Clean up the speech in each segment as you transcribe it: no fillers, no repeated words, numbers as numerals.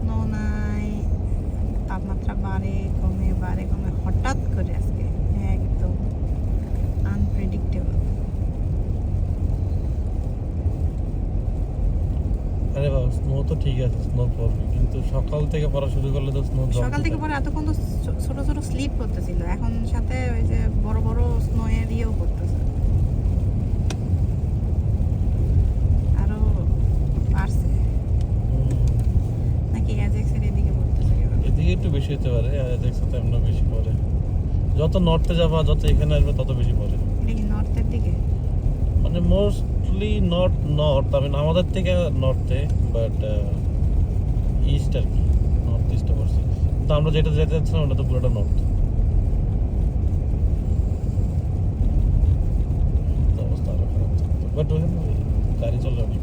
Snow নাই, তাপমাত্রা বাড়ে কমে হঠাৎ করে আজকে একদম আনপ্রেডিক্টেবল। আরে বাবা, স্নো তো ঠিক আছে, স্নো পড়বে, কিন্তু সকাল থেকে পড়া শুরু করলে তো স্নো সকাল থেকে পরে এতক্ষণ তো ছোট ছোট স্লিপ করতেছিল, এখন সাথে ওই যে বড় বড় স্নো এর ইয়েও করতেছে, আরো বাড়ছে নাকি অ্যাজেক্সের এদিকে পড়তেছে? এদিকে একটু বেশি হতে পারে, দেখছো তো এমন বেশি পড়ে। যত নর্থে যাবা, যত এখানে আসবে, তত বেশি পড়ে। এটা কি নর্থের দিকে? মানে মোস্টলি নর্থ, আমি আমাদের থেকে নর্থে, বাট ইস্ট আর কি, নর্থ ইস্টে পড়ছে। কিন্তু আমরা যেটা যেতে যাচ্ছিলাম ওটা তো পুরোটা নর্থ। অবস্থা আরো খারাপ থাকতো, বাট ওখানে গাড়ি চলে অনেক।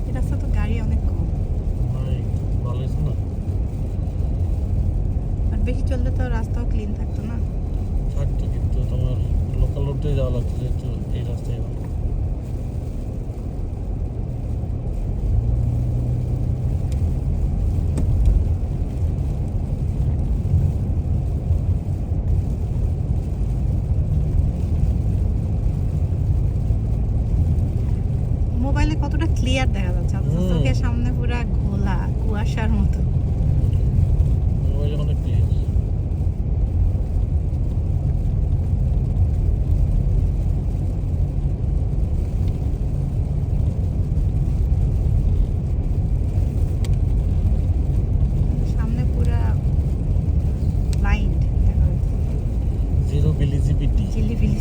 এই রাস্তা তো গাড়ি অনেক কম, ভালো হয়েছে না? আর বেশি চললে তো রাস্তাও ক্লিন থাকতো না। থাকতো, কিন্তু তোমার লোকাল রোড দিয়ে যাওয়া লাগতো, যেহেতু এই রাস্তায় ভালো। মোবাইলে কতটা ক্লিয়ার দেখা যাচ্ছে, অথচ চোখের সামনে পুরা ঘোলা কুয়াশার মতো। মোবাইলে অনেক ক্লিয়ার। সামনে পুরা ব্লাইন্ড দেখা যাচ্ছে, জিরো ভিজিবিলিটি। জিলিপিলি